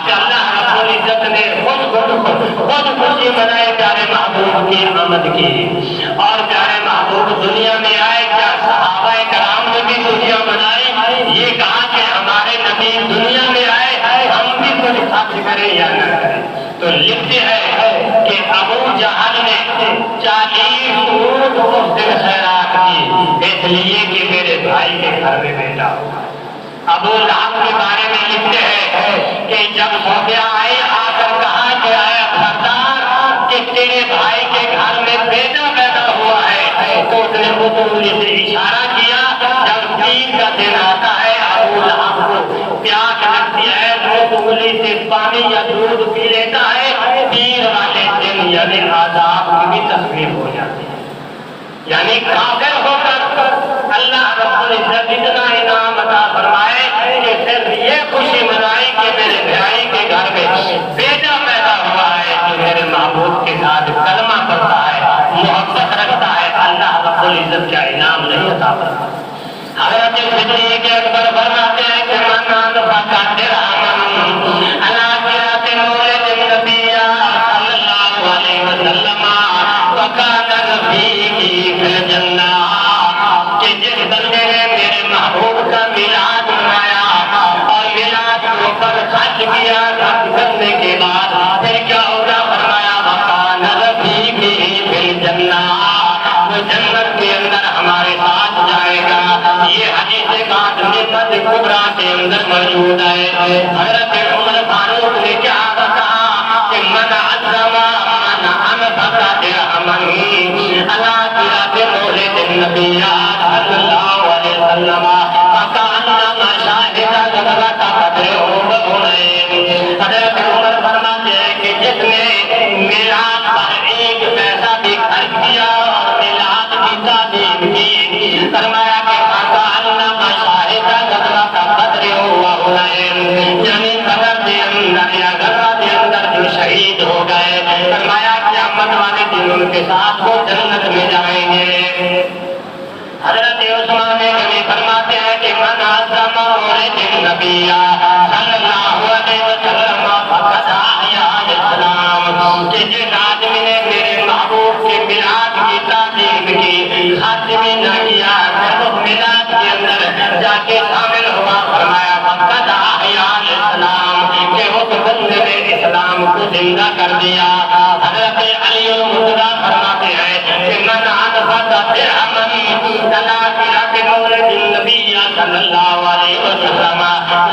کہ اللہ رب العزت نے خود خوشی منائے پیارے محبوب کی آمد کی، اور پیارے محبوب دنیا میں آئے، کیا صحابہ کرام نے بھی خوشیاں منائی؟ یہ کہا کہ ہمارے نبی دنیا میں آئے، ہم بھی کچھ خرچ کریں یا نہ کریں؟ تو لکھتے ہیں کہ ابو جہل نے 40 اونٹ اس دن خیرات کی، اس لیے کہ میرے بھائی کے گھر میں بیٹا ہوا۔ ابو لہب کے بارے میں لکھتے ہیں کہ جب صوفیا آئے، آ کر کہا کہ اے سردار کہ تیرے بھائی کے گھر میں بیٹا پیدا ہوا ہے، تو اس نے اس انگلی سے اشارہ کیا۔ جب عید کا دن آتا ہے، ابو لہب کو پیاس لگتی ہے، اس انگلی سے پانی یا دودھ پی لیتا ہے، پیر والے دن یعنی عذاب کی بھی تصویر ہو جاتی ہے۔ یعنی کافر ہو کر اللہ رب العزت اتنا انعام عطا فرمائے کہ صرف یہ خوشی منائی کہ میرے بھائی کے گھر میں بیٹا پیدا ہوا ہے جو میرے محبوب کے ساتھ کلمہ پڑھتا ہے، محبت رکھتا ہے، اللہ رب العزت کا انعام نہیں عطا فرماتا۔ حضرت صدیق اکبر فرماتے ہیں کہ من انفق درہما علی قراءۃ مولد النبی صلی اللہ علیہ وسلم وکان رفیقی فی الجنہ، کہ جس بندے نے میرے محبوب کا میلاد منایا اور میلاد کے اوپر خرچ کیا، خرچ کرنے کے بعد پھر کیا ہوگا؟ فرمایا وکان رفیقی فی الجنہ، وہ جنت کے اندر ہمارے ساتھ جائے گا۔ یہ حدیث بات نعمت کبریٰ کے اندر موجود ہے۔ حضرت عمر فاروق نے کیا کہا کہ من عظم من انفق درہما علی قراءۃ مولد النبی صلی اللہ علیہ وسلم فکأنما شہد غزوۃ بدر وحنین۔ حضرت عمر فرماتے ہیں کہ جس نے میلاد پر ایک پیسہ بھی خرچ کیا اور میلاد کی تعظیم کی، فرمایا کہ فکأنما شہد غزوۃ بدر وحنین، یعنی بدر کے اندر یا غزوہ کے اندر جو شہید ہو گئے، فرمایا قیامت والے دن ان کے ساتھ وہ جنت میں جائیں گے۔ حضرت عثمان غنی فرماتے ہیں کہ من عظم مولد النبی صلی اللہ علیہ وسلم فقد احیا الاسلام، کہ جس آدمی نے میرے محبوب کے میلاد کی تعظیم کی، خرچ بھی نہ کیا، صرف میلاد کے اندر جا کے شامل ہوا، فرمایا فقد احیا الاسلام، کہ اس بندے نے اسلام کو زندہ کر دیا۔ حضرت علی المرتضیٰ فرماتے ہیں کہ من انفق درہما علی قراءۃ مولد النبی صلی اللہ علیہ وسلم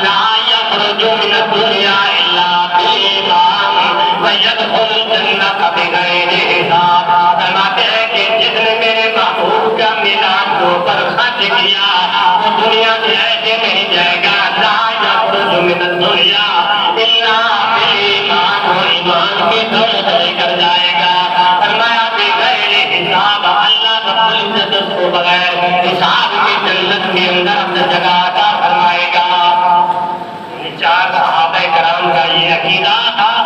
لا یخرج من الدنیا الا بایمان ویدخل الجنۃ بغیر حساب۔ فرماتے ہیں کہ جس نے میرے محبوب کا میلاد کے اوپر خرچ کیا، وہ دنیا سے ایسے نہیں جائے گا، لا یخرج من الدنیا الا بایمان، وہ ایمان کی دولت لے کر جائے گا۔ فرمایا بغیر حساب، اللہ رب العزت اس کو بغیر حساب کی جنت کے اندر اپنے جگہ عطا فرمائے گا۔ چار صحابہ کرام کا یہ عقیدہ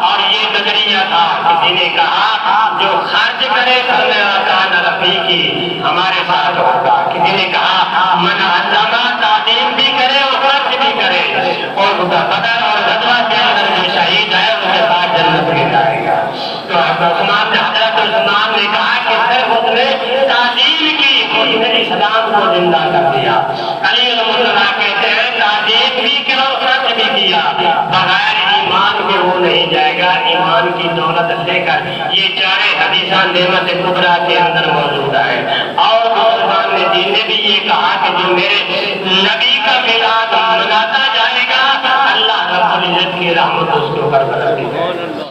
اور یہ نظریہ تھا۔ کسی نے کہا جو خرچ کرے کان رفیقی، ہمارے ساتھ ہوگا۔ کسی نے کہا من عظم، تعظیم بھی کرے اور خرچ بھی کرے، اور بدر اور غزوہ کے اندر جو شہید ہے ان کے ساتھ جنت میں جائے گا۔ تو حضرت عثمان نے کہا کہ صرف اس نے تعظیم کی، اس نے اسلام کو زندہ کر دیا۔ علی المرتضیٰ کہتے ہیں تعظیم بھی کرو، خرچ بھی کیا، بغیر ایمان کے وہ نہیں جائے گا، ایمان کی دولت لے کر۔ یہ چارے حدیثاں نعمت کبریٰ کے اندر موجود ہے۔ اور مسلمان دین نے بھی یہ کہا کہ جو میرے نبی کا میلاد مناتا جائے گا، اللہ رب العزت کی رحمت اس کے اوپر برسے گی۔